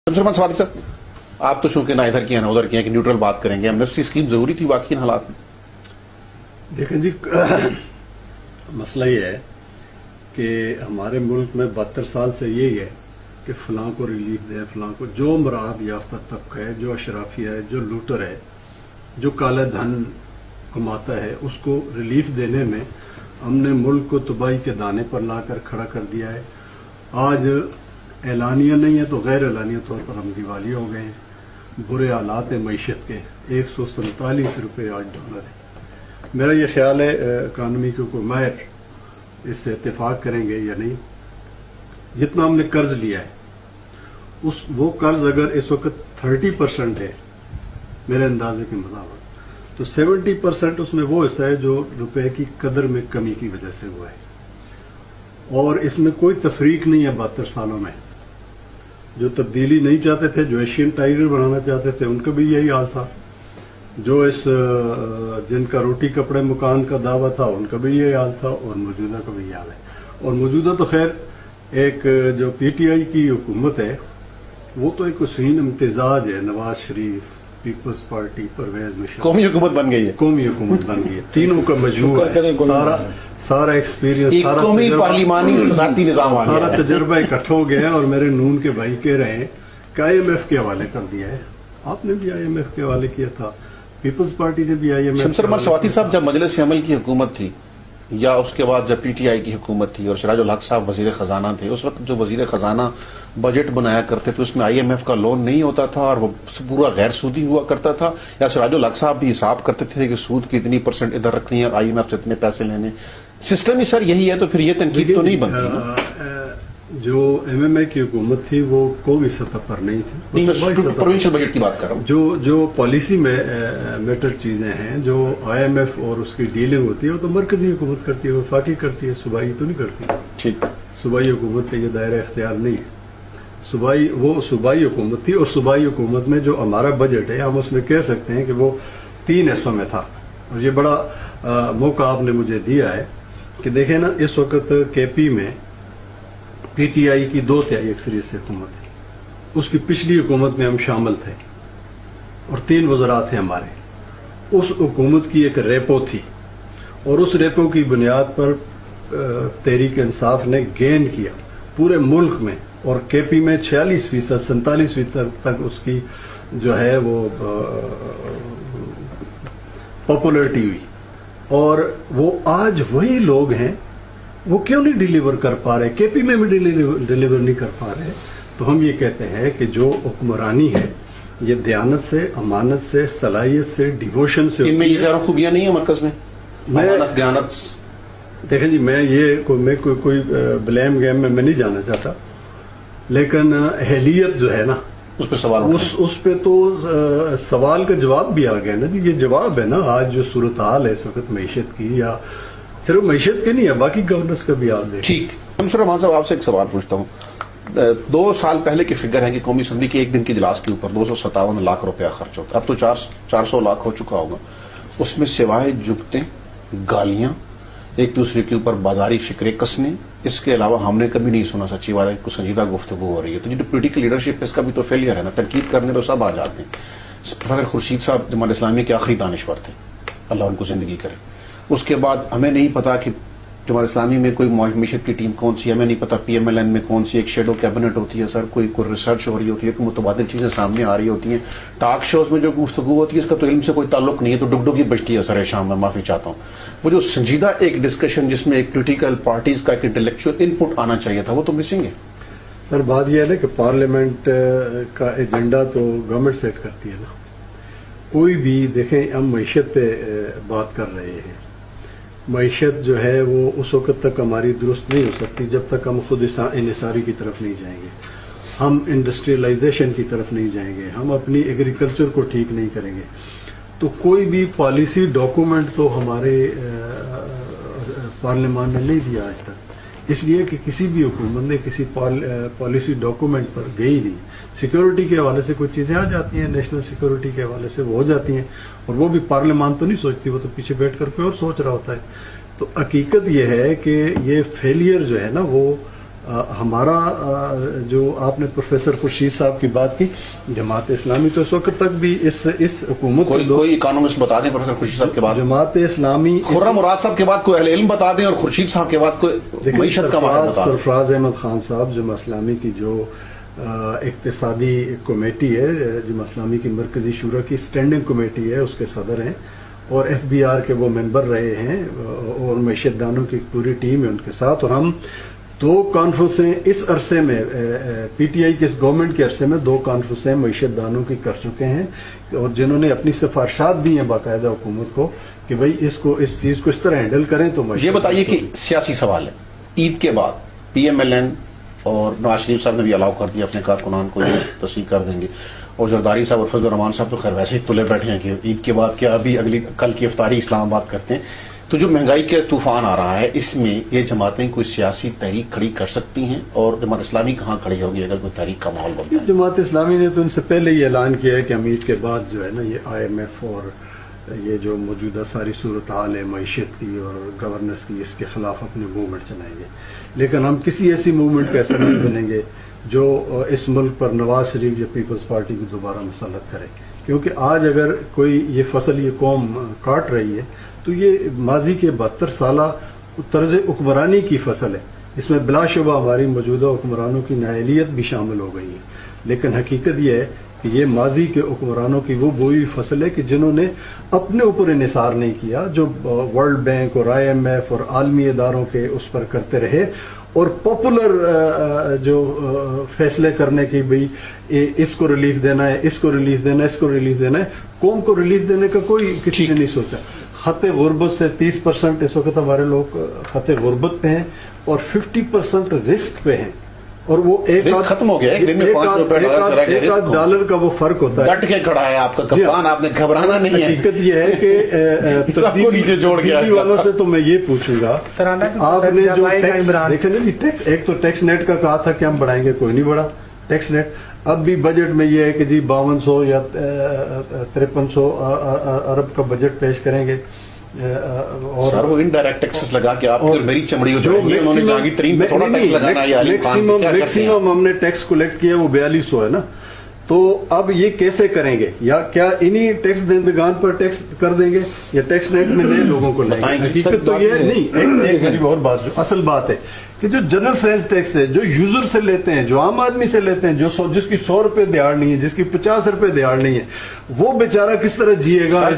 शमशेर स्वाति साहब, आप तो चूंकि ना इधर की हैं ना उधर की हैं कि न्यूट्रल बात करेंगे, एमनेस्टी स्कीम जरूरी थी वाकई इन हालात में? देखें जी, मसला ये है कि हमारे मुल्क में 72 साल से यही है कि फलां को रिलीफ दे, फलां को, जो मराद याफ्ता तबका है, जो अशराफिया है, जो लूटर है, जो काला धन कमाता है, उसको रिलीफ देने में हमने मुल्क को तबाही के दाने पर लाकर खड़ा कर दिया है। आज एलानिया नहीं है तो गैर एलानिया तौर पर हम दिवालिया हो गए हैं। बुरे हालात है मईशत के, 147 रुपये आज डॉलर है। मेरा ये ख्याल है इकानमी के कोई माहिर इससे इत्तेफाक करेंगे या नहीं। जितना हमने कर्ज लिया है वो कर्ज अगर इस वक्त 30% है मेरे अंदाजे के मुताबिक, तो 70% उसमें वो हिस्सा है जो रुपए की कदर में कमी की वजह से हुआ है। और इसमें कोई तफरीक नहीं है 72 सालों में। जो तब्दीली नहीं चाहते थे, जो एशियन टाइगर बनाना चाहते थे, उनका भी यही हाल था। जो जिनका रोटी कपड़े मकान का दावा था, उनका भी यही हाल था, और मौजूदा का भी यही हाल है। और मौजूदा तो खैर एक जो पीटीआई की हुकूमत है वो तो एक हसीन इम्तिजाज है। नवाज शरीफ, पीपल्स पार्टी, परवेज मुशर्रफ, कौमी हुकूमत बन गई है। कौमी हुकूमत बन गई है। तीनों का मजमूआ है, सारा एक्सपीरियंस, सारा कौमी पार्लिमानी सदारती निजाम आ गया, सारा तजर्बा इकट्ठा हो गया है। और मेरे नून के भाई कह रहे हैं कि IMF के हवाले कर दिया है। आपने भी IMF के हवाले किया था, पीपल्स पार्टी ने भी IMF। शमशेर स्वाति साहब, जब मजलिस अमल की हुकूमत थी या उसके बाद जब PTI की हुकूमत थी और सिराजुल हक साहब वजीर खजाना थे, उस वक्त जो वजीर खजाना बजट बनाया करते थे उसमें IMF का लोन नहीं होता था और वो पूरा गैर सूदी हुआ करता था, या सिराजुल हक साहब भी हिसाब करते थे कि सूद की इतनी % इधर रखनी है और IMF से इतने पैसे लेने? सिस्टम ही सर यही है, तो फिर ये तनकीद तो नहीं बनती ना। जो MMA की हुकूमत थी वो कौमी सतह पर नहीं थी, प्रोविंशियल बजट की बात कर रहा हूँ। जो पॉलिसी में मैटर चीजें हैं, जो IMF और उसकी डीलिंग होती है वो तो मरकजी हुकूमत करती है, वफाकी करती है, सूबाई तो नहीं करती। ठीक, सूबाई हुकूमत का ये दायरा इख्तियार नहीं है। वो सूबाई हुकूमत थी, और सूबाई हुकूमत में जो हमारा बजट है हम उसमें कह सकते हैं कि वो 3 हिस्सों में था। और ये बड़ा मौका आपने मुझे दिया है कि देखें ना, इस वक्त KP में PTI की 2/3 अक्सरियत से हुकूमत है। उसकी पिछली हुकूमत में हम शामिल थे और 3 वज़रात थे हमारे। उस हुकूमत की एक रेपो थी और उस रेपो की बुनियाद पर तहरीक इंसाफ ने गेन किया पूरे मुल्क में, और KP में 46%, 47% तक उसकी जो है वो पॉपुलरिटी हुई। और वो आज वही लोग हैं, वो क्यों नहीं डिलीवर कर पा रहे? KP में भी डिलीवर नहीं कर पा रहे। तो हम ये कहते हैं कि जो हुक्मरानी है ये दयानत से, अमानत से, सलाहियत से, डिवोशन से। इनमें ये ज़्यादा खूबियां नहीं है मरकज में, अमानत, दयानत? देखें जी, मैं कोई ब्लेम गेम में मैं नहीं जाना चाहता, लेकिन अहलियत जो है ना उस पर सवाल, उस पे तो सवाल का जवाब भी आ गया ना जी। ये जवाब है ना, आज जो सूरत हाल है इस वक्त मईशत की, या सिर्फ मईशत की नहीं है, बाकी गवर्नेंस का भी हाल है। ठीक। शमशेर रहमान साहब, आपसे एक सवाल पूछता हूँ। 2 साल पहले की फिगर है कि कौमी असम्बली के एक दिन के इजलास के ऊपर 257 लाख रुपया खर्च होता, अब तो 400 लाख हो चुका होगा। उसमें सिवाय जुगतें, गालियां, एक दूसरे के ऊपर बाजारी फिक्रे कसने, इसके अलावा हमने कभी नहीं सुना सच्ची बात है कुछ संजीदा गुफ्तगू हो रही है। तो जो पोलिटिकल लीडरशिप है इसका भी तो फेलियर है ना। तनकीद करने तो सब आ जाते हैं। प्रोफेसर खुर्शीद साहब जमात इस्लामी के आखिरी दानिश्वर थे, अल्लाह उनको जिंदगी करे। उसके बाद हमें नहीं पता कि जमात इस्लामी में कोई मीशत की टीम कौन सी है, हमें नहीं पता PMLN में कौन सी एक शेडो कैबिनेट होती है सर, कोई रिसर्च हो रही होती है, कोई मुतबादिल चीजें सामने आ रही होती हैं। टॉक शोज में जो गुफ्तगू होती है इसका तो इल्म से कोई ताल्लुक नहीं है, तो डुगडुगी बजती है सर शाम में, माफी चाहता हूँ। वो जो संजीदा एक डिस्कशन जिसमें एक पोलिटिकल पार्टीज का एक इंटेलेक्चुअल इनपुट आना चाहिए था, वो तो मिसिंग है। सर बात यह है ना कि पार्लियामेंट का एजेंडा तो गवर्नमेंट सेट करती है ना। कोई भी देखें, हम मईशत पे बात कर रहे हैं। मईशत जो है वो उस वक्त तक हमारी दुरुस्त नहीं हो सकती जब तक हम खुद इंसारी की तरफ नहीं जाएंगे, हम इंडस्ट्रियलाइजेशन की तरफ नहीं जाएंगे, हम अपनी एग्रीकल्चर को ठीक नहीं करेंगे। तो कोई भी पॉलिसी डॉक्यूमेंट तो हमारे पार्लियामान ने नहीं दिया आज तक, इसलिए कि किसी भी हुकूमत ने किसी पॉलिसी डॉक्यूमेंट पर गई नहीं। सिक्योरिटी के हवाले से कुछ चीजें आ जाती हैं, नेशनल सिक्योरिटी के हवाले से वो हो जाती हैं, और वो भी पार्लियामान तो नहीं सोचती, वो तो पीछे बैठ कर कोई और सोच रहा होता है। तो हकीकत ये है कि ये फेलियर जो है ना वो ہمارا جو آپ نے پروفیسر خورشید صاحب کی بات کی، جماعت اسلامی تو اس وقت تک بھی اس حکومت کوئی اکانومسٹ بتا دیں پروفیسر خورشید صاحب کے بعد، جماعت اسلامی خرم مراد صاحب کے بعد کوئی اہل علم بتا دیں، اور خورشید صاحب کے بعد کوئی معیشت کا ماہر بتا دیں. سرفراز احمد خان صاحب جماعت اسلامی کی جو اقتصادی کمیٹی ہے، جماعت اسلامی کی مرکزی شورا کی اسٹینڈنگ کمیٹی ہے، اس کے صدر ہیں، اور ایف بی آر کے وہ ممبر رہے ہیں، اور معیشت دانوں کی پوری ٹیم ہے ان کے ساتھ. اور ہم 2 کانفرنسیں اس عرصے میں پی ٹی آئی کے اس گورنمنٹ کے عرصے میں 2 کانفرنسیں معیشت دانوں کی کر چکے ہیں، اور جنہوں نے اپنی سفارشات دی ہیں باقاعدہ حکومت کو کہ بھئی اس چیز کو اس طرح ہینڈل کریں. تو یہ بتائیے کہ سیاسی سوال ہے، عید کے بعد پی ایم ایل این اور نواز شریف صاحب نے بھی الاؤ کر دیا اپنے کارکنان کو، یہ تصدیق کر دیں گے، اور زرداری صاحب اور فضل الرحمان صاحب تو خیر ویسے ہی تلے بیٹھے ہیں کہ عید کے بعد کیا ابھی کل کی افطاری اسلام آباد کرتے ہیں. تو جو مہنگائی کا طوفان آ رہا ہے، اس میں یہ جماعتیں کوئی سیاسی تحریک کھڑی کر سکتی ہیں، اور جماعت اسلامی کہاں کھڑی ہوگی اگر کوئی تحریک کا ماحول بنتا ہے؟ جماعت اسلامی نے تو ان سے پہلے یہ اعلان کیا ہے کہ ہم عید کے بعد جو ہے نا یہ آئی ایم ایف اور یہ جو موجودہ ساری صورتحال ہے معیشت کی اور گورننس کی، اس کے خلاف اپنے موومنٹ چلائیں گے. لیکن ہم کسی ایسی موومنٹ کا ایسا نہیں بنیں گے جو اس ملک پر نواز شریف یا پیپلز پارٹی کو دوبارہ مسلط کرے. کیونکہ آج اگر کوئی یہ فصل یہ قوم کاٹ رہی ہے تو یہ ماضی کے 72 سالہ طرز حکمرانی کی فصل ہے. اس میں بلا شبہ ہماری موجودہ حکمرانوں کی نااہلیت بھی شامل ہو گئی ہے، لیکن حقیقت یہ ہے کہ یہ ماضی کے حکمرانوں کی وہ بوئی ہوئی فصل ہے کہ جنہوں نے اپنے اوپر انحصار نہیں کیا، جو ورلڈ بینک اور آئی ایم ایف اور عالمی اداروں کے اس پر کرتے رہے، اور پاپولر جو فیصلے کرنے کی بھئی اس کو ریلیف دینا ہے، اس کو ریلیف دینا ہے، اس کو ریلیف دینا ہے. قوم کو ریلیف دینے کا کوئی کسی نے نہیں سوچا. خط غربت سے 30% اس وقت ہمارے لوگ خط غربت پہ ہیں، اور 50% رسک پہ ہیں. اور وہ ایک ختم ہو گیا، ایک دن میں $5 کا وہ فرق ہوتا ہے. ڈٹ کے کھڑا ہے آپ کا کپتان، آپ نے گھبرانا نہیں ہے. حقیقت یہ ہے کہ نیچے جوڑ گیا والوں سے تو میں یہ پوچھوں گا، آپ نے جو دیکھیں نا جی، ایک تو ٹیکس نیٹ کا کہا تھا کہ ہم بڑھائیں گے، کوئی نہیں بڑھا ٹیکس نیٹ. اب بھی بجٹ میں یہ ہے کہ جی 5200 یا 5300 ارب کا بجٹ پیش کریں گے. اور سر وہ انڈائریکٹ ٹیکسز لگا کے آپ میری چمڑی ہو جائے گی. انہوں نے جہانگیر ترین پہ تھوڑا ٹیکس لگانا ہے، میکسیمم ہم نے ٹیکس کلیکٹ کیا وہ 4200 ہے نا. تو اب یہ کیسے کریں گے؟ یا کیا انہی ٹیکس دہندگان پر ٹیکس کر دیں گے، یا ٹیکس نیٹ میں نئے لوگوں کو لائیں گے؟ حقیقت تو یہ نہیں. ایک غریب اور بات، جو اصل بات ہے کہ جو جنرل سیلز ٹیکس ہے، جو یوزر سے لیتے ہیں، جو عام آدمی سے لیتے ہیں، جس کی 100 روپے دیہڑ نہیں ہے، جس کی 50 روپے دیہڑ نہیں ہے، وہ بیچارہ کس طرح جیے گا؟